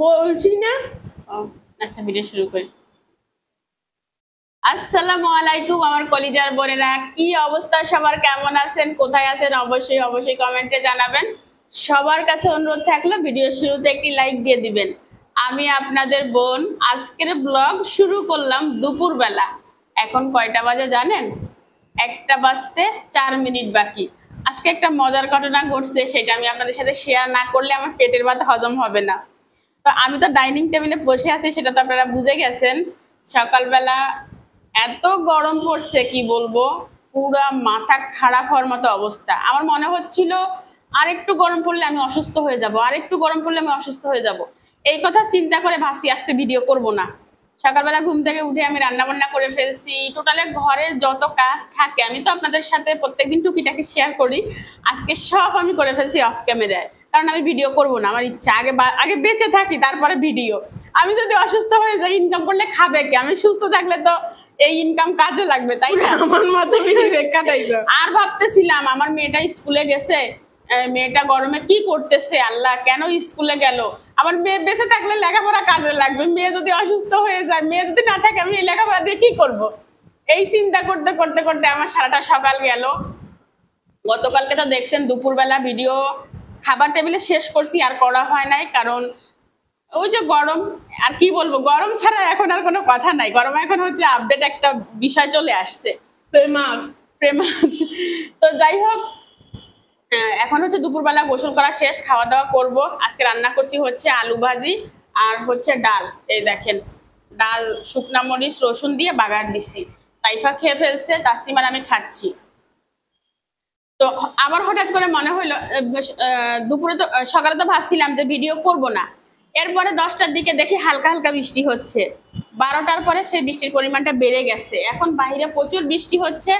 বলছি না। আচ্ছা ভিডিও শুরু করি। আসসালামু আলাইকুম আমার কলিজার বোনেরা, কি অবস্থা সবার, কেমন আছেন, কোথায় আছেন? অবশ্যই অবশ্যই কমেন্টে জানাবেন। সবার কাছে অনুরোধ থাকলো ভিডিও শুরুতে একটি লাইক দিয়ে দিবেন। আমি আপনাদের বোন আজকের ব্লগ শুরু করলাম দুপুরবেলা। এখন কয়টা বাজে জানেন? 1টা বাজতে 4 মিনিট বাকি। আজকে একটা মজার ঘটনা ঘটছে, সেটা আমি আপনাদের সাথে শেয়ার না করলে আমার পেটের ভাত হজম হবে না। তো আমি তো ডাইনিং টেবিলে বসে আছি, সেটা তো আপনারা বুঝে গেছেন। সকালবেলা এত গরম পড়ছে কি বলবো, পুরা মাথা খারাপ হওয়ার মতো অবস্থা। আমার মনে হচ্ছিল আর একটু গরম পড়লে আমি অসুস্থ হয়ে যাব, আর একটু গরম পড়লে আমি অসুস্থ হয়ে যাব। এই কথা চিন্তা করে ভাবছি আজকে ভিডিও করব না। সকালবেলা ঘুম থেকে উঠে আমি রান্না বান্না করে ফেলছি, টোটালে ঘরের যত কাজ থাকে আমি তো আপনাদের সাথে প্রত্যেকদিন টুকিটাকি শেয়ার করি, আজকে সব আমি করে ফেলছি অফ ক্যামেরায়। কারণ আমি ভিডিও করব না, আমার ইচ্ছা আগে বেঁচে থাকি তারপরে ভিডিও। আমি যদি অসুস্থ হয়ে যাই, ইনকাম করলে খাবে কে? আমি সুস্থ থাকলে তো এই ইনকাম কাজে লাগবে, তাই না? আমার মতো কাটাইছো। আর ভাবতেছিলাম আমার মেয়েটা স্কুলে গেছে, মেয়েটা গরমে কি করতেছে, আল্লাহ কেন স্কুলে গেল? আমার মেয়ে বেঁচে থাকলে লেখাপড়া কাজে লাগবে, মেয়ে যদি অসুস্থ হয়ে যায়, মেয়ে যদি না থাকে, আমি এই লেখাপড়া দিয়ে কি করব? এই চিন্তা করতে করতে করতে আমার সারাটা সকাল গেল। গতকালকে তো দেখছেন দুপুরবেলা ভিডিও খাবার টেবিলে শেষ করছি, আর করা হয় নাই, কারণ ওই যে গরম। আর কি বলবো, গরম ছাড়া এখন আর কোনো কথা নাই। গরম এখন হচ্ছে আপডেট একটা বিষয় চলে আসছে, ফেমাস। ফেমাস। তো যাই হোক, এখন হচ্ছে দুপুরবেলা গোসল করা শেষ, খাওয়া দাওয়া করব। আজকে রান্না করছি হচ্ছে আলু ভাজি আর হচ্ছে ডাল। এই দেখেন, ডাল শুকনা মরিচ রসুন দিয়ে বাগার দিছি। তাইফা খেয়ে ফেলছে, তাসলিমার আমি খাচ্ছি। তো আবার হঠাৎ করে মনে হইলো দুপুরে তো সকালে তো ভাবছিলাম যে ভিডিও করব না। এরপরে 10টার দিকে দেখি হালকা হালকা বৃষ্টি হচ্ছে, 12টার পরে সেই বৃষ্টির পরিমাণটা বেড়ে গেছে। এখন বাইরে প্রচুর বৃষ্টি হচ্ছে,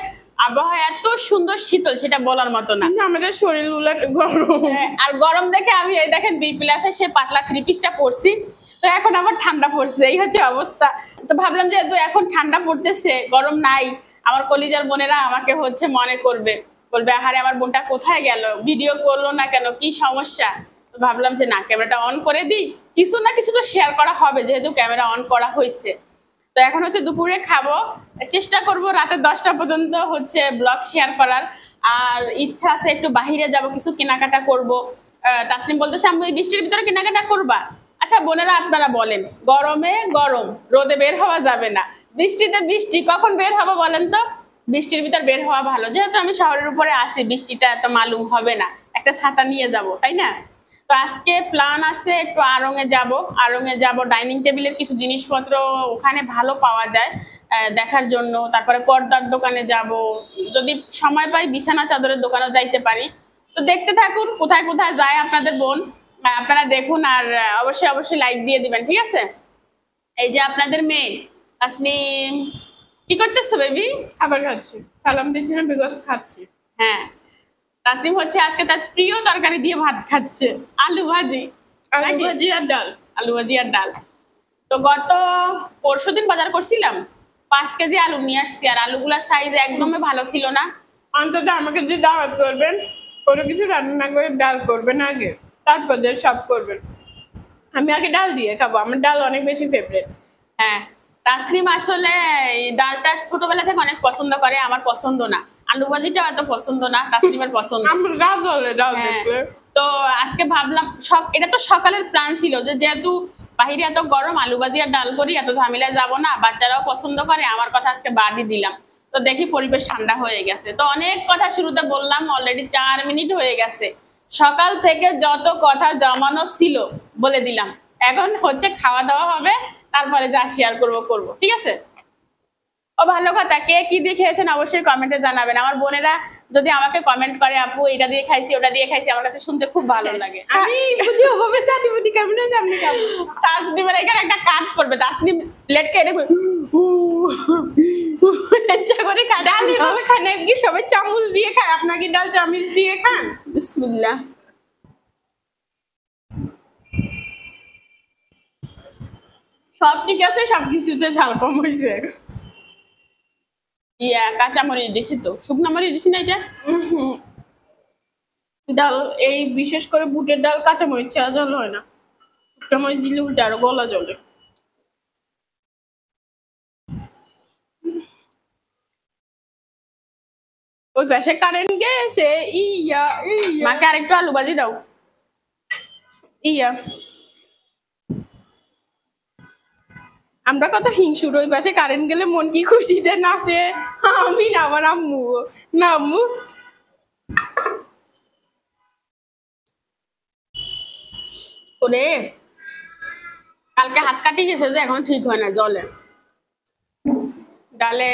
আবহাওয়া এত সুন্দর শীতল, সেটা বলার মতো না। আমাদের শরীরগুলো গরম। আর গরম দেখে আমি এই দেখেন B+ সে পাতলা 3 পিসটা পরছি। তো এখন আবার ঠান্ডা পড়ছে, এই হচ্ছে অবস্থা। তো ভাবলাম যেহেতু এখন ঠান্ডা পড়তেছে, গরম নাই, আমার কলিজার বোনেরা আমাকে হচ্ছে মনে করবে, বলবে আহারে আমার বোনটা কোথায় গেল, ভিডিও করলো না কেন, কি সমস্যা? তো ভাবলাম যে না, ক্যামেরাটা অন করে দিই, কিছু না কিছু তো শেয়ার করা হবে যেহেতু ক্যামেরা অন করা হয়েছে। তো এখন হচ্ছে দুপুরে খাবো, চেষ্টা করব রাতে 10টা পর্যন্ত হচ্ছে ব্লগ শেয়ার করার। আর ইচ্ছা আছে একটু বাহিরে যাব, কিছু কেনাকাটা করব। তাসলিম বলতেছে আমি বৃষ্টির ভিতরে কেনাকাটা করবা? আচ্ছা বোনেরা আপনারা বলেন, গরমে গরম, রোদে বের হওয়া যাবে না, বৃষ্টিতে বৃষ্টি, কখন বের হবো বলেন তো? বৃষ্টির ভিতর বের হওয়া ভালো, যেহেতু আমি শহরের উপরে আসি, বৃষ্টিটা এত মালুম হবে না, একটা ছাতা নিয়ে যাব, তাই না? তো আজকে প্ল্যান আছে একটু আড়ং এ যাব, ডাইনিং টেবিলের কিছু জিনিসপত্র ওখানে ভালো পাওয়া যায় দেখার জন্য। তারপরে পর্দার দোকানে যাব, যদি সময় পাই বিছানা চাদরের দোকানেও যাইতে পারি। তো দেখতে থাকুন কোথায় কোথায় যায় আপনাদের বোন, আপনারা দেখুন। আর অবশ্যই অবশ্যই লাইক দিয়ে দিবেন, ঠিক আছে? এই যে আপনাদের মেয়ে তাসনিম, কি করতেছো বেবি? খাবার খাচ্ছি, সালাম দিচ্ছি না, বিকজ খাচ্ছি। হ্যাঁ, তাসনিম হচ্ছে আজকে তার প্রিয় তরকারি দিয়ে ভাত খাচ্ছে, আলু ভাজি। আলু ভাজি আর ডাল। আলু ভাজি আর ডাল। তো গত পরশুদিন বাজার করছিলাম, 5 কেজি আলু নিয়ে আসছি, আর আলুগুলার সাইজ একদমই ভালো ছিল না। অন্তত আমাকে যে দাওয়াত করবেন, কোনো কিছু রান্না করে ডাল করবেন আগে, তারপর যে সব করবেন। আমি আগে ডাল দিয়ে খাবো, আমার ডাল অনেক বেশি ফেভারিট। হ্যাঁ, তাসনিম আসলে এই ডালটা ছোটবেলা থেকে অনেক পছন্দ করে, আমার পছন্দ না। আলু ভাজিটাও এত পছন্দ না, তাসনিমের পছন্দ। আমার গা জ্বলে ডাল দেখলে। তো আজকে ভাবলাম এটা তো সকালের প্ল্যান ছিল যে যেহেতু বাহিরে এত গরম, আলু ভাজি আর ডাল করি, এত ঝামেলায় যাব না, বাচ্চারাও পছন্দ করে, আমার কথা আজকে বাদই দিলাম। তো দেখি পরিবেশ ঠান্ডা হয়ে গেছে। তো অনেক কথা শুরুতে বললাম, অলরেডি 4 মিনিট হয়ে গেছে। সকাল থেকে যত কথা জমানো ছিল বলে দিলাম, এখন হচ্ছে খাওয়া দাওয়া হবে, তারপরে যা শেয়ার করব, ঠিক আছে? ও ভালো কথা, কে কি দিয়ে খেয়েছেন অবশ্যই কমেন্টে জানাবেন। আমার বোনেরা যদি আমাকে কমেন্ট করে আপু এটা দিয়ে খাইছি ওটা দিয়ে খাইছি, আমার কাছে শুনতে খুব ভালো লাগে। আমি বুঝি ওভাবে চাটিপুটি কেমন সামনে খাবো। তাসনিমের এখানে একটা কাট পড়বে, তাসনিম প্লেট কেটে ইচ্ছা করে খায়। ডাল এভাবে খান কি সবাই চামচ দিয়ে খায়? আপনার কি ডাল চামচ দিয়ে খান? বিসমিল্লাহ। সব ঠিক আছে, সবকিছুতে ঝাল কম হয়েছে। কাঁচা মরিচ দিছি, তো শুকনো মরিচ দিছি না এটা। ডাল এই বিশেষ করে বুটের ডাল কাঁচামরিচ ছাড়া জল হয় না, শুকনো মরিচ দিলে উল্টে আরো গলা জ্বলে। ওই পাশে কারেন্ট গেছে। ইয়া ইয়া, মাকে আরেকটু আলু ভাজি দাও। ইয়া আমরা কত হিংসুর, ওই পাশে কারেন্ট গেলে মন কি খুশিতে নাচে। আমি না, আমার আম্মু না, আম্মু ওরে কালকে হাত কাটি গেছে যে এখন ঠিক হয় না জলে। ডালে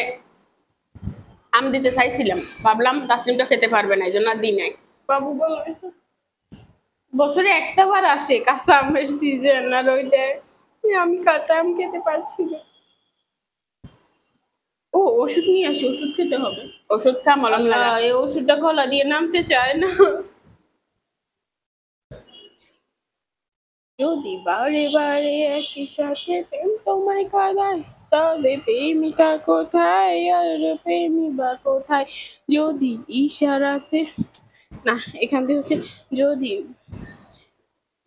আম দিতে চাইছিলাম, ভাবলাম তাসলিম তো খেতে পারবে না, এই জন্য আর দিই নাই। বাবু বলো বছরে একটা বার আসে কাঁচা আমের সিজন, আর ওইটা আমি কাঁচা আম খেতে পারছি না। ও ওষুধ নিয়ে আসি, ওষুধ খেতে হবে। ওষুধ খা, মলম লাগা। এই ওষুধটা গলা দিয়ে নামতে চায় না। যদি বারে বারে একই সাথে প্রেম তোমায় কাঁদায়, তবে প্রেমিকা কোথায় আর প্রেমিকা কোথায়? যদি ইশারাতে, না এখান থেকে হচ্ছে যদি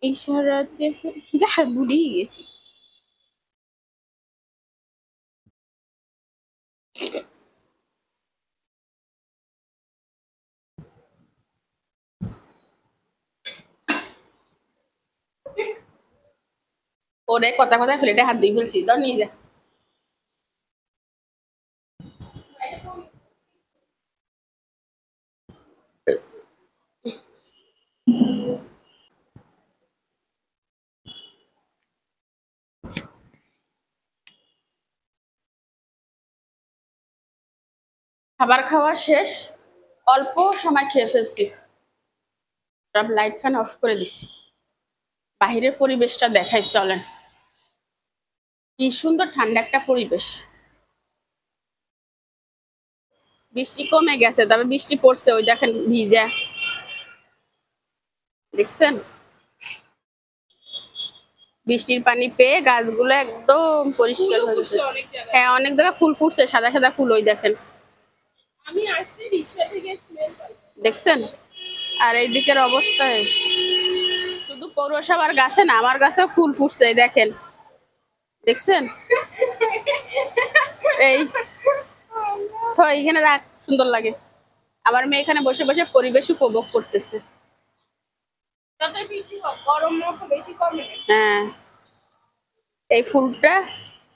ইশারাতে, যা ভুলেই গেছি। ওরে কথা কথা ফ্লেটে হাত দিয়ে ফেলছি, ধর নিয়ে যা। খাবার খাওয়া শেষ, অল্প সময় খেয়ে ফেলছি, সব লাইট ফ্যান অফ করে দিছি। বাহিরের পরিবেশটা দেখাই চলেন, কি সুন্দর ঠান্ডা একটা পরিবেশ। বৃষ্টি কমে গেছে, তবে বৃষ্টি পড়ছে, ওই দেখেন ভিজে, দেখছেন? বৃষ্টির পানি পেয়ে গাছগুলো একদম পরিষ্কার হয়ে গেছে। হ্যাঁ, অনেক জায়গায় ফুল ফুটছে, সাদা সাদা ফুল, ওই দেখেন। আমি আসতে রিক্সা থেকে স্মেল পাই, দেখছেন? আর এই দিকের অবস্থায় শুধু পৌরসভার গাছে না, আমার গাছেও ফুল ফুটছে, এই দেখেন, দেখছেন? এই তো এইখানে রাখ, সুন্দর লাগে। আমার মেয়ে এখানে বসে বসে পরিবেশ উপভোগ করতেছে। যত বেশি হোক গরম বেশি কমে। হ্যাঁ, এই ফুলটা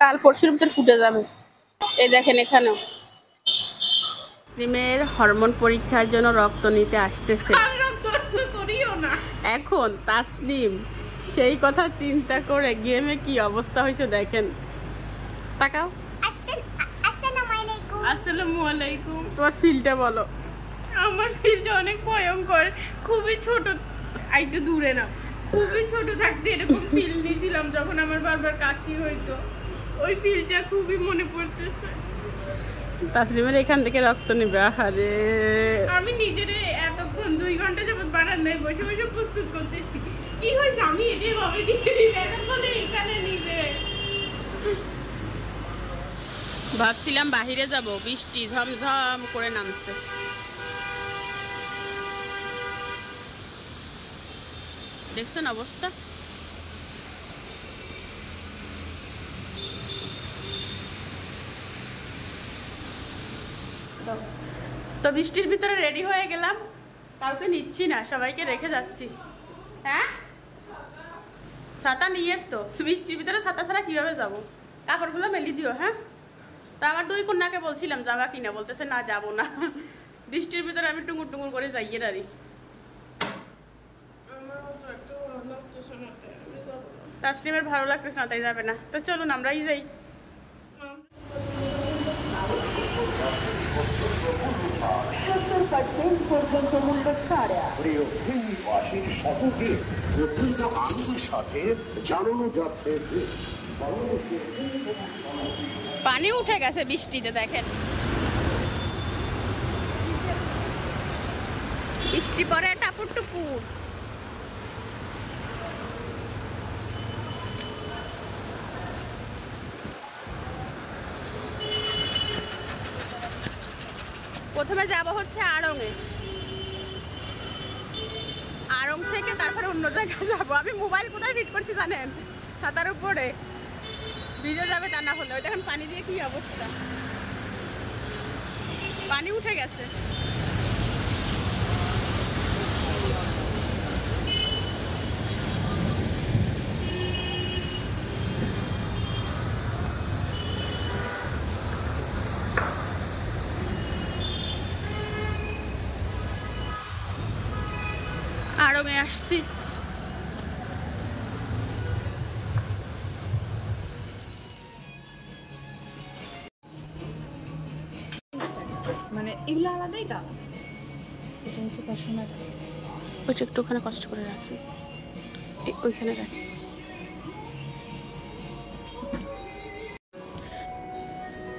কাল পরশুর ভিতরে ফুটে যাবে। এই দেখেন এখানেও তাসলিমের হরমোন পরীক্ষার জন্য রক্ত নিতে আসতেছে। করিও না এখন তাসলিম সেই কথা চিন্তা করে গেমে কি অবস্থা হয়েছে দেখেন, তাকাও। আসসালামু আলাইকুম। তোমার ফিলটা বলো। আমার ফিলটা অনেক ভয়ঙ্কর, খুবই ছোট, একটু দূরে না, খুবই ছোট থাকতে এরকম ফিল নিয়েছিলাম যখন আমার বারবার কাশি হইতো, ওই ফিলটা খুবই মনে পড়তেছে। তাসলিমের এখান থেকে রক্ত নিবে, আরে আমি নিজের এতক্ষণ 2 ঘন্টা যাবত বারান্দায় বসে বসে প্রস্তুত করতেছি, কি হয়েছে আমি এটাই ভাবে দিতে এতক্ষণে এখানে নিবে। ভাবছিলাম বাহিরে যাব, বৃষ্টি ঝমঝম করে নামছে। দেখছেন অবস্থা? তো বৃষ্টির ভিতরে রেডি হয়ে গেলাম, কাউকে নিচ্ছি না, সবাইকে রেখে যাচ্ছি। হ্যাঁ, ছাতা নিয়ে তো, বৃষ্টির ভিতরে ছাতা ছাড়া কিভাবে যাব? কাপড়গুলো মেলি দিও। হ্যাঁ, তা আমার 2 কন্যাকে বলছিলাম যাবা কিনা, বলতেছে না যাবো না। বৃষ্টির ভিতরে আমি টুঙুর টুঙুর করে যাইয়ে দাঁড়ি। তাসলিমের ভালো লাগতেছে না, তাই যাবে না। তো চলুন আমরাই যাই। পানি উঠে গেছে বৃষ্টিতে, দেখেন বৃষ্টি পরে টাপুর টুপুর। প্রথমে যাব হচ্ছে আড়ংয়ে। তারপরে অন্য জায়গায় যাবো। আমি মোবাইল কোথায় ফিট করছি জানেন? ছাতার উপরে। ভিজে যাবে তা না হলে। ওই দেখেন পানি দিয়ে কি অবস্থা, পানি উঠে গেছে। আরো মেয়ে আসছি। মানে এগুলো আলাদাই দাম, এটা হচ্ছে 500 টাকা। ওইটা একটু ওখানে কষ্ট করে রাখি, ওইখানে রাখি।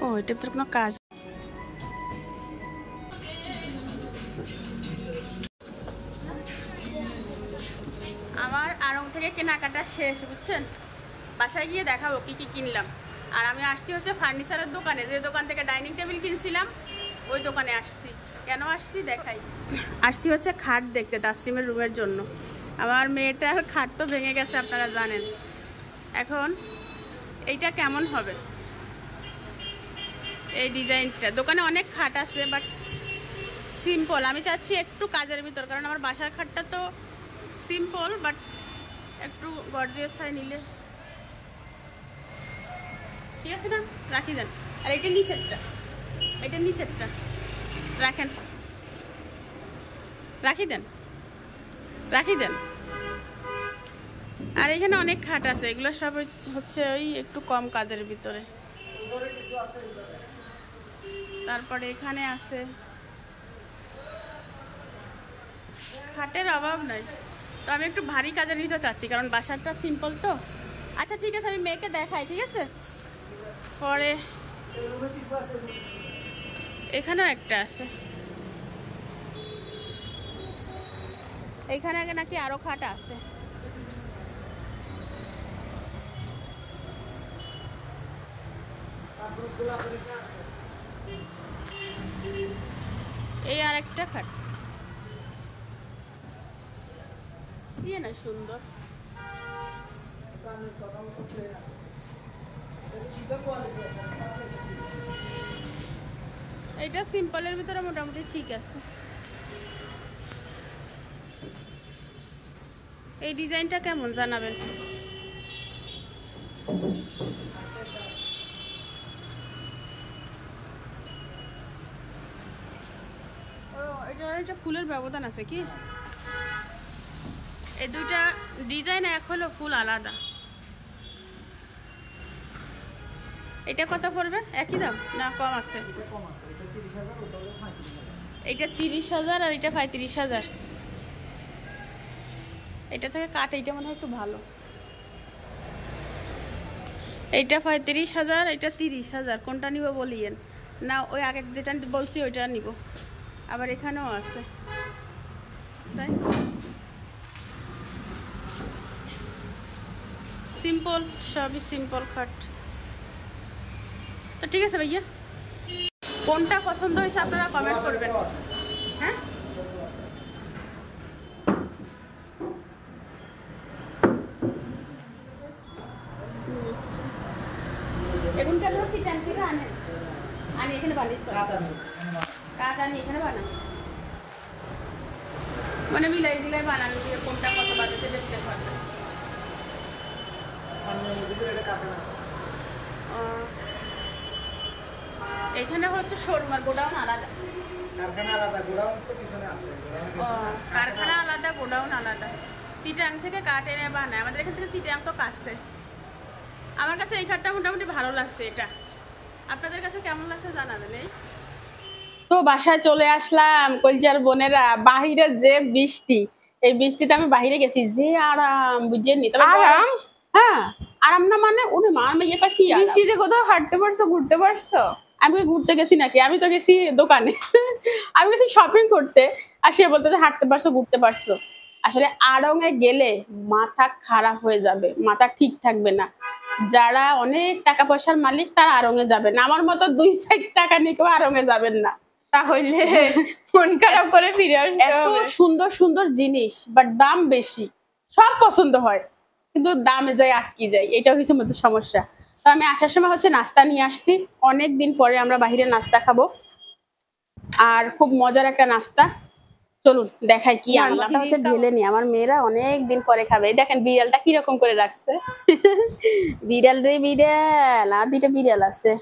ও এটা তো কোনো কাজ। আমার আড়ং থেকে কেনাকাটা শেষ, বুঝছেন? বাসায় গিয়ে দেখাবো কি কি কিনলাম। আর আমি আসছি হচ্ছে ফার্নিচারের দোকানে, যে দোকান থেকে ডাইনিং টেবিল কিনছিলাম ওই দোকানে আসছি। কেন আসছি দেখাই। আসছি হচ্ছে খাট দেখতে তাসলিমের রুমের জন্য। আমার মেয়েটার খাট তো ভেঙে গেছে আপনারা জানেন। এখন এইটা কেমন হবে, এই ডিজাইনটা। দোকানে অনেক খাট আছে বাট সিম্পল। আমি চাচ্ছি একটু কাজের ভিতর, কারণ আমার বাসার খাটটা তো সিম্পল বাট একটু গর্জিয়াস সাই নিলে ঠিক আছে না? রাখি দেন। আর এটা নিচেরটা, এটা নিচেরটা রাখেন, রাখি দেন, রাখি দেন। আর এখানে অনেক খাট আছে, এগুলো সব হচ্ছে ওই একটু কম কাজের ভিতরে। তারপরে এখানে আছে, খাটের অভাব নাই। তো আমি একটু ভারী কাজের ভিতরে চাচ্ছি, কারণ বাসাটা সিম্পল তো। আচ্ছা ঠিক আছে, আমি মেয়েকে দেখাই, ঠিক আছে? পরে এখানেও একটা আছে, এইখানে আগে নাকি আরো খাট আছে। এই আর একটা খাট, ইয়ে না সুন্দর। এটা সিম্পলের ভিতরে মোটামুটি ঠিক আছে। এই ডিজাইনটা কেমন জানাবেন। এটা ফুলের ব্যবধান আছে কি? এই দুইটা ডিজাইন এক হলো, ফুল আলাদা। এটা কত পড়বে? একই দাম না কম আছে? এটা 30,000 আর এটা 35,000। এটা থেকে কাঠ, এইটা মনে হয় একটু ভালো। এইটা 35,000, এটা 30,000। কোনটা নিব বলিয়েন না? ওই আগে যেটা বলছি ওইটা নিব। আবার এখানেও আছে, তাই সিম্পল, সবই সিম্পল খাট। তো ঠিক আছে ভাইয়া, কোনটা পছন্দ হয়েছে আপনারা কমেন্ট করবেন। হ্যাঁ এগুনকে আপনারা সিটান থেকে আনেন, আনি এখানে বানিশ করেন, কাঠ আনি এখানে বানান, মানে মিলাই দিলাই বানান দিয়ে কোনটা কত বাজেটে দেখতে পারবেন। এখানে হচ্ছে শোরুম আর গোডাউন আলাদা। কারখানা আলাদা, গোডাউন তো পিছনে আছে। কারখানা আলাদা, গোডাউন আলাদা। চিটাং থেকে কাঠ এনে বানায়, আমাদের এখান থেকে চিটাং তো কাটছে। আমার কাছে এই খাটটা মোটামুটি ভালো লাগছে। এটা আপনাদের কাছে কেমন লাগছে জানাবেন। এই তো বাসায় চলে আসলাম কলজার বোনেরা। বাহিরে যে বৃষ্টি, এই বৃষ্টিতে আমি বাহিরে গেছি, যে আরাম বুঝেননি। তবে আরাম, হ্যাঁ আরাম না মানে ওরে মা মেয়েটা কি বৃষ্টিতে কোথাও হাঁটতে পারছো, ঘুরতে পারছো? আমি ঘুরতে গেছি নাকি? আমি তো গেছি দোকানে, আমি গেছি শপিং করতে। আর সে বলতে হাঁটতে পারছো, ঘুরতে পারছো। আসলে আড়ং এ গেলে মাথা খারাপ হয়ে যাবে, মাথা ঠিক থাকবে না। যারা অনেক টাকা পয়সার মালিক তারা আড়ং এ যাবেন, আমার মতো 2-4 টাকা নিয়ে কেউ আড়ং এ যাবেন না, তাহলে মন খারাপ করে ফিরে আসবে। এত সুন্দর সুন্দর জিনিস বাট দাম বেশি। সব পছন্দ হয়, কিন্তু দামে যাই আটকে যায়, এটা হচ্ছে মধ্যে সমস্যা। তো আমি আসার সময় হচ্ছে নাস্তা নিয়ে আসছি, অনেক দিন পরে আমরা বাহিরে নাস্তা খাবো, আর খুব মজার একটা নাস্তা। চলুন দেখাই কি আনলাম। হচ্ছে ঢেলে নি, আমার মেয়েরা অনেক দিন পরে খাবে। এই দেখেন বিড়ালটা কিরকম করে রাখছে। বিড়াল রে বিড়াল, আর দুইটা বিড়াল আছে।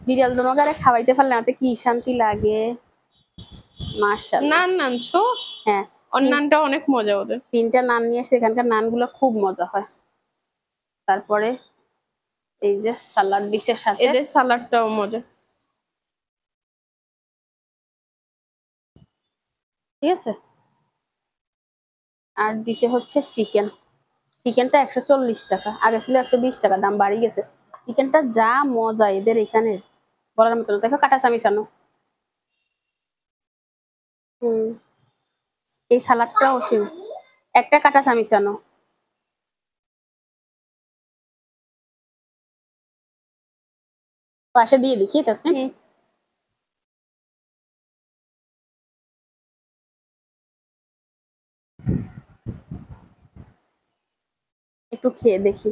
বিড়াল তোমাকে খাওয়াইতে পারলে আমাকে কি শান্তি লাগে। মাশাআল্লাহ। নান নানছো? হ্যাঁ, ওর নানটা অনেক মজা ওদের। 3টা নান নিয়ে এসে, এখানকার নানগুলো খুব মজা হয়। তারপরে এই যে সালাদ ডিশের সাথে, এদের সালাডটাও মজা। ঠিক আছে। আর দিছে হচ্ছে চিকেন। চিকেনটা 140 টাকা, আগে ছিল 120 টাকা, দাম বাড়ি গেছে। চিকেনটা যা মজা এদের এখানের, বলার মতো না। দেখো কাটা চামিচ আনো। হুম, এই সালাদটাও একটা কাটা চামিচ আনো। পাশে দিয়ে দেখি তাসনিম। একটু খেয়ে দেখি।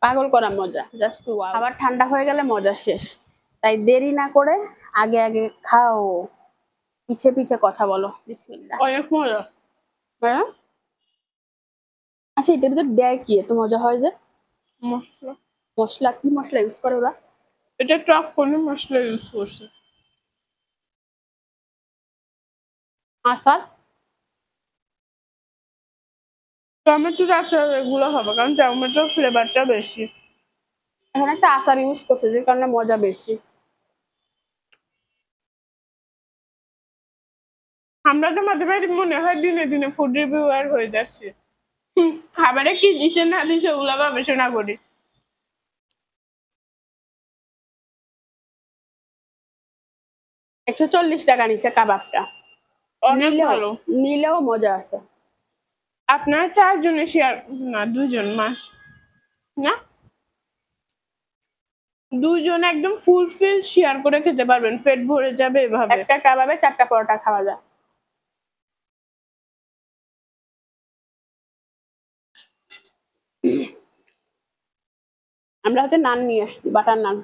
পাগল করা মজা, জাস্ট ওয়াও। আবার ঠান্ডা হয়ে গেলে মজা শেষ, তাই দেরি না করে আগে আগে খাও, পিছে পিছে কথা বলো। বিসমিল্লাহ। অনেক মজা। হ্যাঁ, আচ্ছা এটার ভিতর দেয় কি এত মজা হয় যে? মশলা। মশলা? কি মশলা ইউজ করে ওরা? এটা টক কোনো মশলা ইউজ করছে। আচার? টমেটোর আচার এগুলো হবে, কারণ টমেটোর ফ্লেভারটা বেশি। এখানে একটা আচার ইউজ করছে, যে কারণে মজা বেশি। আমরা তো মাঝে মাঝে মনে হয় দিনে দিনে ফুড রিভিউয়ার হয়ে যাচ্ছে। খাবারে কি দিছে না দিছে ওগুলো গবেষণা করি। 140 টাকা নিছে কাবাবটা। অনেক ভালো। নিলেও মজা আছে। আপনারা 4 জনে শেয়ার, না 2 জন, মাস না 2 জন একদম ফুলফিল শেয়ার করে খেতে পারবেন, পেট ভরে যাবে এভাবে। একটা কাবাবে 4টা পরোটা খাওয়া যায়। আমরা হচ্ছে নান নিয়ে আসছি, বাটার নান।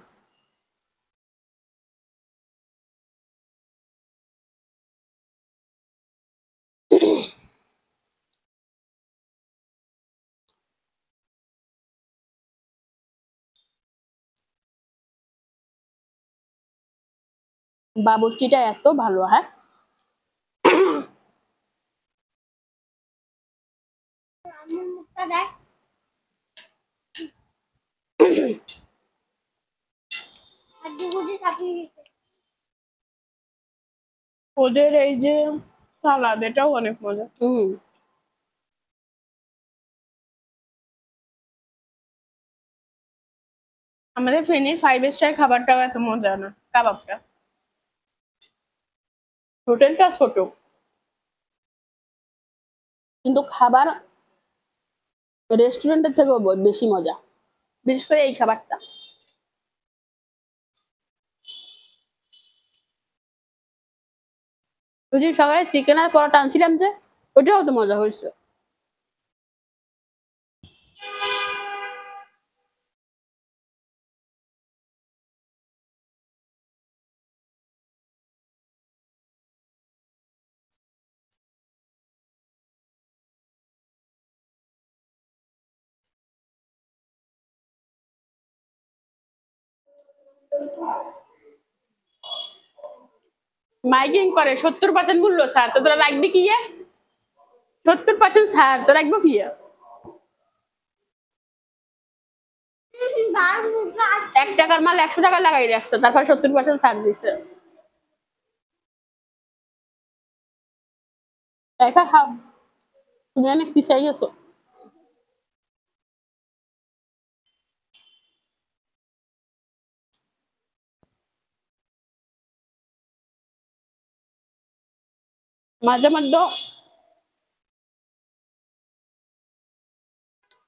বাবুর্চিটা এত ভালো, হ্যাঁ। ওদের এই যে সালাদ, এটাও অনেক মজা। আমাদের ফেনীর 5 স্টার খাবারটাও এত মজা না, কাবাবটা। হোটেলটা ছোট, কিন্তু খাবার রেস্টুরেন্টের থেকেও বেশি মজা, বিশেষ করে এই খাবারটা। ওই যে সকালে চিকেন আর পরোটা আনছিলাম যে, ওইটাও তো মজা হয়েছে। মাইকিং করে 70% মূল্য ছাড়, তো তোরা রাখবি কি? 70% ছাড় তো রাখবো কি? 1 টাকার মাল 100 টাকা লাগাই রাখছে, তারপর 70% ছাড় দিচ্ছে। একা খাও, তুমি অনেক পিছাই গেছো। মাঝে মধ্যে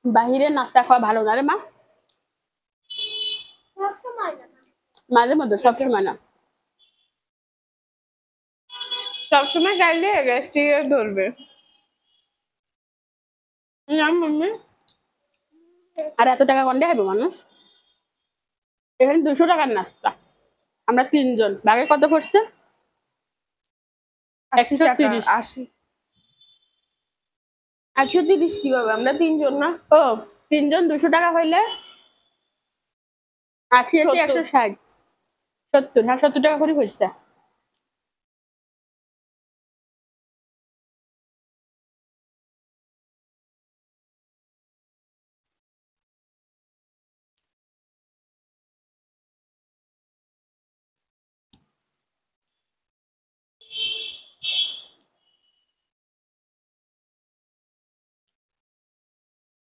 বাহিরে নাস্তা খাওয়া ভালো না রে মা। মাঝে মধ্যে, সবসময় না। সবসময় খাইলে গ্যাস্ট্রিক ধরবে না মাম্মি। আর এত টাকা কোন দেখাবে মানুষ? এখানে 200 টাকার নাস্তা, আমরা 3 জন, ভাগে কত পড়ছে? 130। 80 130 কিভাবে? আমরা 3 জন না? ও 3 জন 200 টাকা হইলে 80 80 160 70, হ্যাঁ 70 টাকা করে হয়েছে।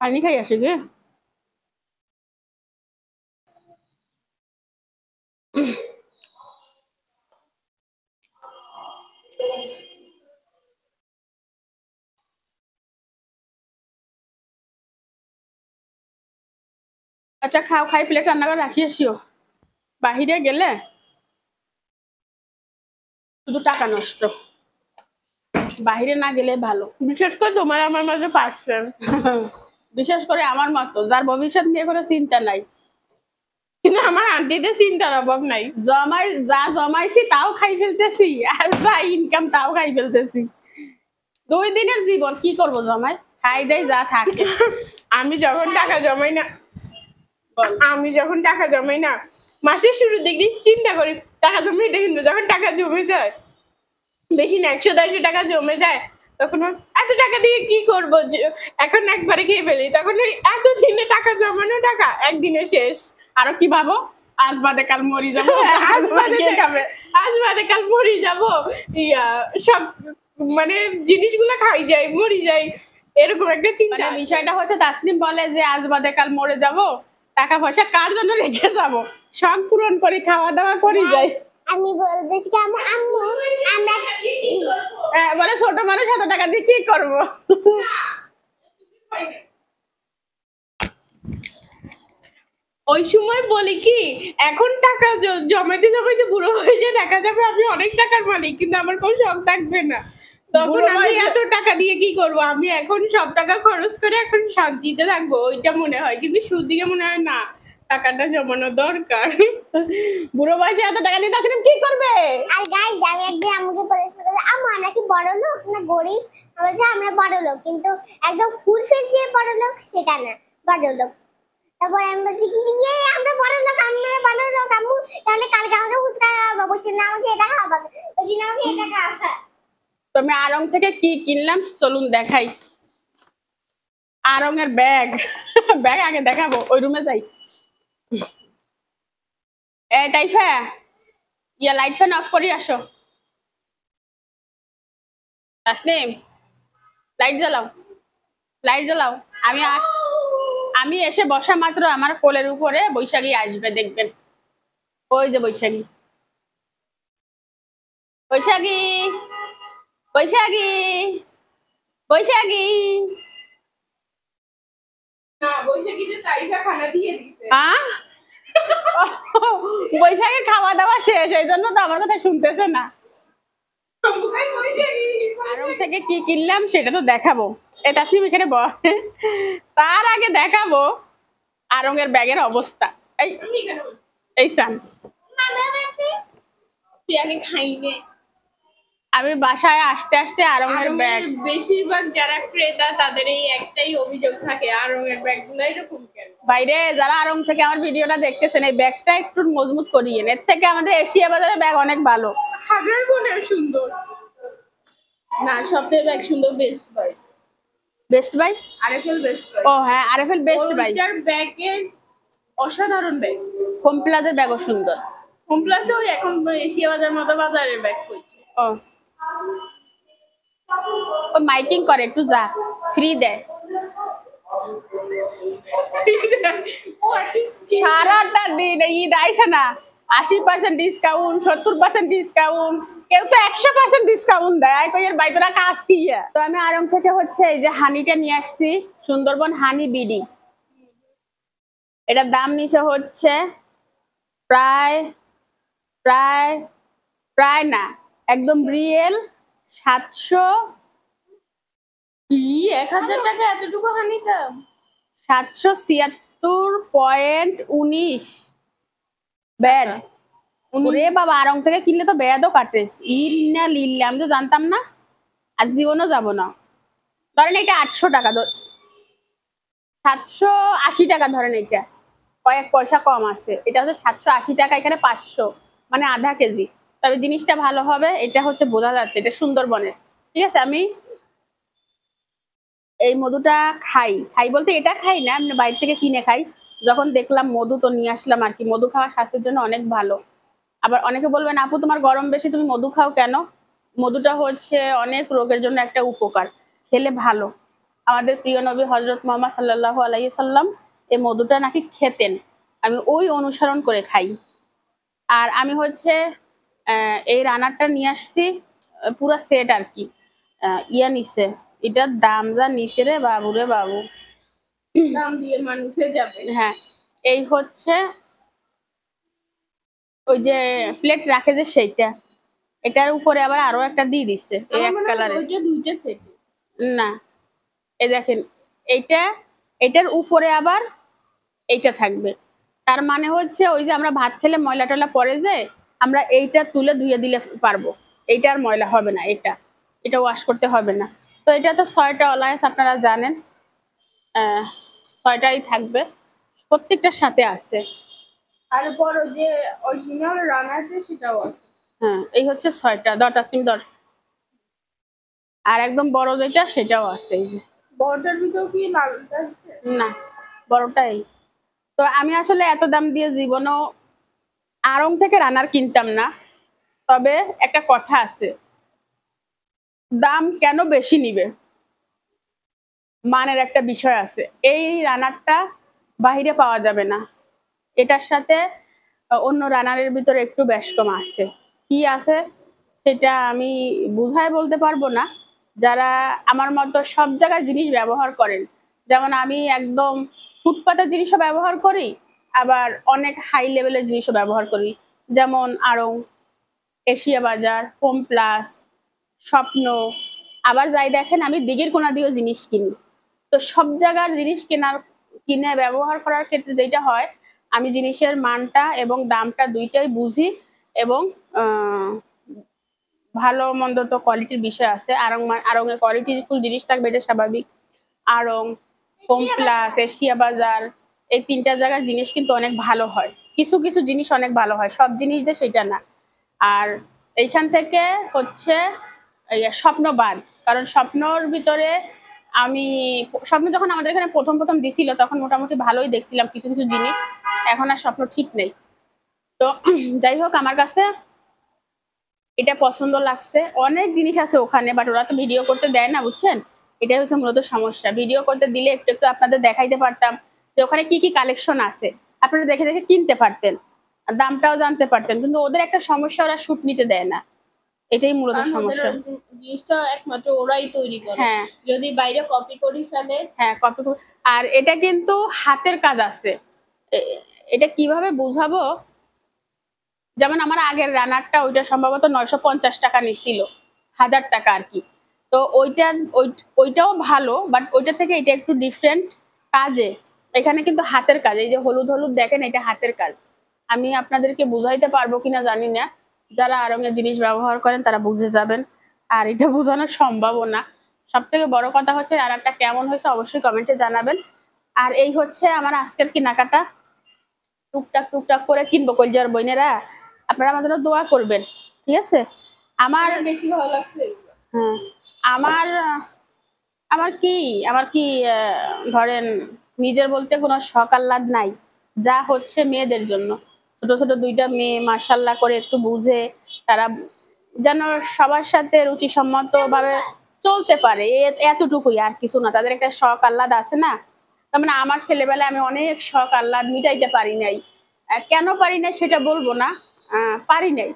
পানি খাই আসে গে। আচ্ছা খাও, খাই প্লেট রান্না করে রাখি আসিও। বাহিরে গেলে শুধু টাকা নষ্ট, বাহিরে না গেলে ভালো। বিশেষ করে তোমার আমার মাঝে পারছেন বিশেষ করে আমার মতো যার ভবিষ্যৎ নিয়ে কোনো চিন্তা নাই। কিন্তু আমার আন্টিদের চিন্তার অভাব নাই। যা জমাইছি তাও খাই ফেলতেছি, আর যা ইনকাম তাও খাই ফেলতেছি। 2 দিনের জীবন কি করব জমাই, খাই দেই যা থাকে। আমি যখন টাকা জমাই না মাসের শুরুর দিক দিয়ে চিন্তা করি টাকা জমে কিন্তু যখন টাকা জমে যায় বেশি না 100-150 টাকা জমে যায় তখন এত টাকা দিয়ে কি করব, এখন একবারে খেয়ে ফেলি। তখন ওই এত দিনে টাকা জমানো টাকা একদিনে শেষ। আরো কি ভাবো, আজ বাদে কাল মরি যাবো, আজ বাদে কাল মরি যাবো, সব মানে জিনিসগুলো খাই যাই মরি যাই, এরকম একটা চিন্তা। মানে বিষয়টা হচ্ছে তাসনিম বলে যে আজ বাদে কাল মরে যাব, টাকা পয়সা কার জন্য রেখে যাব, সব পূরণ করি, খাওয়া দাওয়া করি যাই। আমি বলতেছি কি আমার আম্মু আমরা বলে ছোট মানুষ এত টাকা দিয়ে কি করবো। ওই সময় বলি কি এখন টাকা জমাইতে জমাইতে বুড়ো হয়ে যায়, দেখা যাবে আমি অনেক টাকার মালিক কিন্তু আমার কোনো শখ থাকবে না। তখন আমি এত টাকা দিয়ে কি করব, আমি এখন সব টাকা খরচ করে এখন শান্তিতে থাকবো ওইটা মনে হয়, কিন্তু সুদ দিকে মনে হয় না টাকাটা জমানো দরকার। বুড়ো বয়সে এত টাকা দিয়ে তাসনিম কি করবে? আর গাইস আমি একদিন আম্মুকে প্রশ্ন করলাম আম্মু আমরা কি বড় লোক না গরিব? বলছে আমরা বড় লোক, কিন্তু একদম ফুল ফেস দিয়ে বড় লোক সেটা না, বড় লোক। তারপর আমি বলছি কি আমরা বড় লোক, আমরা বড় লোক আম্মু, তাহলে কালকে আমাকে ফুচকা খাওয়াবো। বলছি না আমাকে এটা খাওয়াবে, ওই দিন আমাকে এটা খাওয়াবে। তুমি আড়ং থেকে কি কিনলাম চলুন দেখাই। আড়ং এর ব্যাগ ব্যাগ আগে দেখাবো, ওই রুমে যাই। এই টাইফা লাইট ফ্যান অফ করি আসো। তাসনিম লাইট জ্বালাও, লাইট জ্বালাও। আমি এসে বসা মাত্র আমার কোলের উপরে বৈশাখী আসবে, দেখবেন। ওই যে বৈশাখী, বৈশাখী, বৈশাখী, বৈশাখী। না বৈশাখীতে তাইকা খানা দিয়ে দিছে। বৈশাখী খাওয়া দাওয়া শেষ, এই জন্য তো আমার কথা শুনতেছে না। আড়ং থেকে কি কিনলাম সেটা তো দেখাবো, এটা সিম এখানে তার আগে দেখাবো আড়ং এর ব্যাগের অবস্থা। এই সান তুই আগে খাইনে। আমি বাসায় আসতে আসতে আড়ং এর ব্যাগ, বেশিরভাগ যারা ক্রেতা তাদের এই একটাই অভিযোগ থাকে আড়ং এর ব্যাগগুলো এরকম কেন। বাইরে যারা আড়ং থেকে আমার ভিডিওটা দেখতেছেন এই ব্যাগটা একটু মজবুত করিয়ে, এর থেকে আমাদের এশিয়া বাজারের ব্যাগ অনেক ভালো, হাজার গুণে সুন্দর। না সবথেকে ব্যাগ সুন্দর best buy, best buy RFL best buy. ও হ্যাঁ আরএফএল বেস্ট বাই, ওইটার ব্যাগের অসাধারণ ব্যাগ। হোম প্লাজার ব্যাগও সুন্দর। হোম প্লাসে ওই এখন এশিয়া বাজার মতো বাজারের ব্যাগ করছে। ও ও মাইকিং করে একটু যা, ফ্রি দেয় সারাটা দিন। ঈদ আইছে না, 80% ডিসকাউন্ট, 70% ডিসকাউন্ট, কেউ তো 100% ডিসকাউন্ট দেয়। কই এর বাইতরা কাজ কি? তো আমি আড়ং থেকে হচ্ছে এই যে হানিটা নিয়ে আসছি, সুন্দরবন হানি বিডি। এটার দাম নিচে হচ্ছে প্রায় প্রায় প্রায় না একদম রিয়েল 700 কি 1000 টাকা এতটুকু হানি দাম? 776.19 ব্যাড। ওরে বাবা, আড়ং থেকে কিনলে তো ব্যাডও কাটে। ইন্না লিল্লা, আমি তো জানতাম না, আজ জীবনও যাব না। ধরেন এটা 800 টাকা, 780 টাকা ধরেন, এটা কয়েক পয়সা কম আছে। এটা হচ্ছে 780 টাকা, এখানে 500, মানে আধা কেজি। তবে জিনিসটা ভালো হবে, এটা হচ্ছে বোঝা যাচ্ছে এটা সুন্দরবনের। ঠিক আছে, আমি এই মধুটা খাই খাই বলতে এটা খাই না, আমি বাইরে থেকে কিনে খাই। যখন দেখলাম মধু, তো নিয়ে আসলাম আর কি। মধু খাওয়া স্বাস্থ্যের জন্য অনেক ভালো। আবার অনেকে বলবেন আপু তোমার গরম বেশি, তুমি মধু খাও কেন? মধুটা হচ্ছে অনেক রোগের জন্য একটা উপকার, খেলে ভালো। আমাদের প্রিয় নবী হজরত মোহাম্মদ সাল্লাল্লাহু আলাইহি সাল্লাম এই মধুটা নাকি খেতেন, আমি ওই অনুসরণ করে খাই। আর আমি হচ্ছে এই রান্নাটা নিয়ে আসছি, পুরো সেট আর কি। ইয়া নিচ্ছে, এটার দাম যা নিচে রে বাবু রে বাবু, দাম দিয়ে মানুষে যাবে। হ্যাঁ, এই হচ্ছে ওই যে প্লেট রাখে যে সেইটা, এটার উপরে আবার আরো একটা দিয়ে দিচ্ছে এই এক কালারের। ওইটা দুইটা সেট না, এই দেখেন, এইটা, এটার উপরে আবার এইটা থাকবে। তার মানে হচ্ছে ওই যে আমরা ভাত খেলে ময়লা টয়লা পড়ে, যে আমরা এইটা তুলে ধুয়ে দিলে পারবো, এইটা আর ময়লা হবে না, এটা ওয়াশ করতে হবে না। তো এটা তো 6টা অলায়েস, আপনারা জানেন 6টাই থাকবে, প্রত্যেকটার সাথে আছে। আর বড় যে অরিজিনাল রানার যে সেটাও আছে। হ্যাঁ, এই হচ্ছে 6টা, 10টা সিম 10। আর একদম বড় যেটা সেটাও আছে, এই যে। বড়টার ভিতর কি লালটা আছে? না, বড়টাই। তো আমি আসলে এত দাম দিয়ে জীবনও আড়ং থেকে রানার কিনতাম না। তবে একটা কথা আছে, দাম কেন বেশি নিবে, মানের একটা বিষয় আছে। এই রানারটা বাহিরে পাওয়া যাবে না, এটার সাথে অন্য রানারের ভিতরে একটু বেশ কম আছে। কি আছে সেটা আমি বুঝায় বলতে পারবো না। যারা আমার মতো সব জায়গার জিনিস ব্যবহার করেন, যেমন আমি একদম ফুটপাতের জিনিসও ব্যবহার করি, আবার অনেক হাই লেভেলের জিনিসও ব্যবহার করি, যেমন আড়ং, এশিয়া বাজার, হোম প্লাস, স্বপ্ন। আবার যাই দেখেন, আমি দিঘির কোনা দিয়েও জিনিস কিনি। তো সব জায়গার জিনিস কিনে ব্যবহার করার ক্ষেত্রে যেটা হয়, আমি জিনিসের মানটা এবং দামটা দুইটাই বুঝি। এবং ভালো মন্দ তো কোয়ালিটির বিষয় আছে। আড়ং এর কোয়ালিটি ফুল জিনিস থাকবে, এটা স্বাভাবিক। আড়ং, হোম প্লাস, এশিয়া বাজার, এই 3টা জায়গার জিনিস কিন্তু অনেক ভালো হয়। কিছু কিছু জিনিস অনেক ভালো হয়, সব জিনিস যে সেটা না। আর এইখান থেকে হচ্ছে স্বপ্নবাদ, কারণ স্বপ্নর ভিতরে আমি স্বপ্ন যখন আমাদের এখানে প্রথম প্রথম দিছিল, তখন মোটামুটি ভালোই দেখছিলাম কিছু কিছু জিনিস। এখন আর স্বপ্ন ঠিক নেই। তো যাই হোক, আমার কাছে এটা পছন্দ লাগছে। অনেক জিনিস আছে ওখানে, বাট ওরা তো ভিডিও করতে দেয় না, বুঝছেন? এটাই হচ্ছে মূলত সমস্যা। ভিডিও করতে দিলে একটু একটু আপনাদের দেখাইতে পারতাম যে ওখানে কি কি কালেকশন আছে, আপনারা দেখে দেখে কিনতে পারতেন, আর দামটাও জানতে পারতেন। কিন্তু ওদের একটা সমস্যা, ওরা শুট নিতে দেয় না, এটাই মূলত কারণ ওদের সমস্যা। জিনিসটা একমাত্র ওরাই তৈরি করে। হ্যাঁ, যদি বাইরে কপি করি ফেলে। হ্যাঁ, কপি। আর এটা কিন্তু হাতের কাজ আছে। এটা কিভাবে বুঝাবো, যেমন আমার আগের রানারটা, ওইটা সম্ভবত 950 টাকা নিছিল, 1000 টাকা আর কি। তো ওইটাও ভালো, বাট ওইটা থেকে এটা একটু ডিফারেন্ট কাজে। এখানে কিন্তু হাতের কাজ, এই যে হলুদ হলুদ দেখেন, এটা হাতের কাজ। আমি আপনাদেরকে বুঝাইতে পারবো কিনা জানি না, যারা আড়ং-এর জিনিস ব্যবহার করেন তারা বুঝে যাবেন। আর এটা বোঝানো সম্ভব না। সব থেকে বড় কথা হচ্ছে রানারটা কেমন হয়েছে অবশ্যই কমেন্টে জানাবেন। আর এই হচ্ছে আমার আজকের কেনাকাটা, টুকটাক টুকটাক করে কিনবো। কলজার বইনেরা, আপনারা আমাদের জন্য দোয়া করবেন, ঠিক আছে? আমার বেশি ভালো লাগছে এগুলো। হ্যাঁ, আমার আমার কি আমার কি ধরেন নিজের বলতে কোনো শখ আহ্লাদ নাই, যা হচ্ছে মেয়েদের জন্য। ছোট ছোট 2টা মেয়ে মাশাল্লাহ করে একটু বুঝে, তারা যেন সবার সাথে রুচিসম্মত ভাবে চলতে পারে, এতটুকুই, আর কিছু না। তাদের একটা শখ আহ্লাদ আছে না? তার মানে আমার ছেলেবেলায় আমি অনেক শখ আহ্লাদ মিটাইতে পারি নাই। কেন পারি নাই সেটা বলবো না, পারি নাই,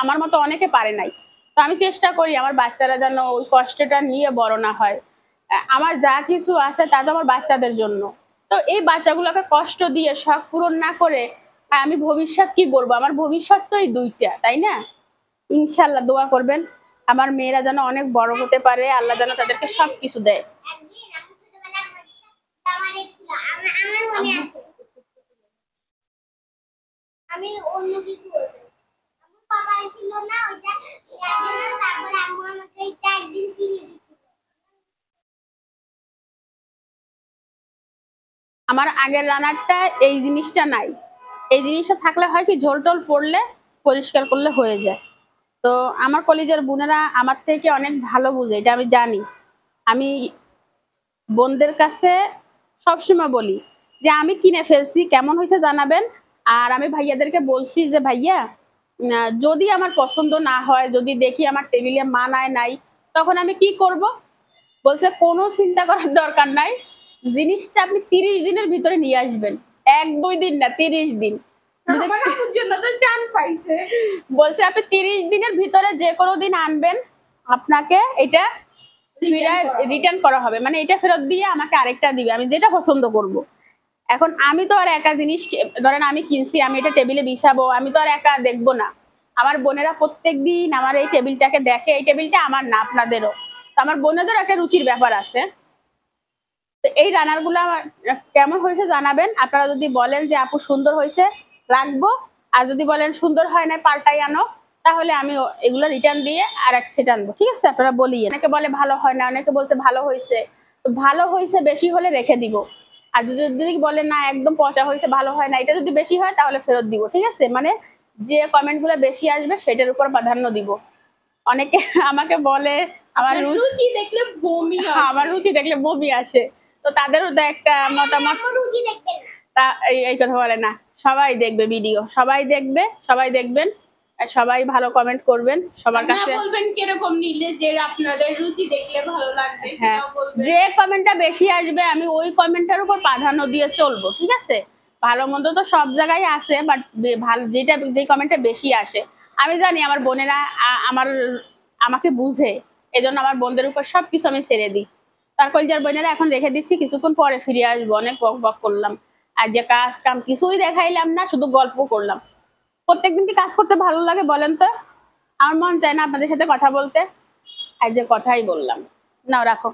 আমার মতো অনেকে পারে নাই। তো আমি চেষ্টা করি আমার বাচ্চারা যেন ওই কষ্টটা নিয়ে বড় না হয়। আমার যা কিছু আছে তা তো আমার বাচ্চাদের জন্য। তো এই বাচ্চাগুলোকে কষ্ট দিয়ে শখ পূরণ না করে আমি ভবিষ্যৎ কি করবো? আমার ভবিষ্যৎ তো এই 2টা, তাই না? ইনশাল্লাহ দোয়া করবেন। আমার মেয়েরা যেন অনেক বড় হতে পারে, আল্লাহ যেন তাদেরকে সবকিছু দেয়। একদিন আমি ছোটবেলায় আমার জামা দেখছিল, আমার মনে আছে। আমি অন্য কিছু বলতে, আমার বাবা ছিল না ওইটা, তারপরে আম্মু আমাকে এটা একদিন কিনে দিয়েছিল। আমার আগের রান্নাটা এই জিনিসটা নাই। এই জিনিসটা থাকলে হয় কি, ঝোল টোল পড়লে পরিষ্কার করলে হয়ে যায়। তো আমার কলেজের বোনেরা আমার থেকে অনেক ভালো বুঝে, এটা আমি জানি। আমি বোনদের কাছে সবসময় বলি যে আমি কিনে ফেলছি, কেমন হয়েছে জানাবেন। আর আমি ভাইয়াদেরকে বলছি যে ভাইয়া যদি আমার পছন্দ না হয়, যদি দেখি আমার টেবিলে মানায় নাই, তখন আমি কি করব? বলছে কোনো চিন্তা করার দরকার নাই, জিনিসটা আপনি 30 দিনের ভিতরে নিয়ে আসবেন। 1-2 দিন না, 30 দিন। আমার আপুর জন্য তো চান পাইছে। বলছে আপনি 30 দিনের ভিতরে যে কোনো দিন আনবেন, আপনাকে এটা রিটার্ন করা হবে, মানে এটা ফেরত দিয়ে আমাকে আরেকটা দিবে, আমি যেটা পছন্দ করব। এখন আমি তো আর একা জিনিস, ধরেন আমি কিনছি, আমি এটা টেবিলে বিছাবো, আমি তো আর একা দেখবো না। আমার বোনেরা প্রত্যেকদিন আমার এই টেবিলটাকে দেখে, এই টেবিলটা আমার না আপনাদেরও। তো আমার বোনেদেরও একটা রুচির ব্যাপার আছে। তো এই রান্নাগুলো কেমন হয়েছে জানাবেন। আপনারা যদি বলেন যে আপু সুন্দর হয়েছে, রাখবো। আর যদি বলেন সুন্দর হয় না, পাল্টাই আনো, তাহলে আমি এগুলো রিটার্ন দিয়ে আর এক সেট আনবো। ঠিক আছে, আপনারা বলি। অনেকে বলে ভালো হয় না, অনেকে বলছে ভালো হয়েছে। তো ভালো হয়েছে বেশি হলে রেখে দিব। আর যদি যদি বলে না একদম পচা হয়েছে, ভালো হয় না, এটা যদি বেশি হয় তাহলে ফেরত দিব। ঠিক আছে, মানে যে কমেন্ট গুলো বেশি আসবে সেটার উপর প্রাধান্য দিব। অনেকে আমাকে বলে আমার রুচি দেখলে বমি আসে। আমার রুচি দেখলে বমি আসে। তো তাদেরও তো একটা মতামত। রুচি দেখবেন না। তা এই কথা বলে না, সবাই দেখবে ভিডিও, সবাই দেখবে, সবাই দেখবেন। আর সবাই ভালো কমেন্ট করবেন সবার আপনারা কাছে। বলবেন কিরকম নিলে যে আপনাদের রুচি দেখলে ভালো লাগবে, হ্যাঁ, সেটাও বলবেন। যে কমেন্টটা বেশি আসবে আমি ওই কমেন্টের উপর প্রাধান্য দিয়ে চলবো। ঠিক আছে, ভালো মন্দ তো সব জায়গায় আসে, বাট ভালো যেটা, যে কমেন্টটা বেশি আসে, আমি জানি আমার বোনেরা আমাকে বুঝে, এজন্য আমার বোনদের উপর সবকিছু আমি ছেড়ে দিই। তারপর যার বোনেরা এখন রেখে দিচ্ছি, কিছুক্ষণ পরে ফিরে আসবো। অনেক বক বক করলাম, আর যে কাজ কাম কিছুই দেখাইলাম না, শুধু গল্প করলাম। প্রত্যেকদিন কি কাজ করতে ভালো লাগে বলেন তো? আমার মন চায় না আপনাদের সাথে কথা বলতে, আর যে কথাই বললাম। নাও রাখো।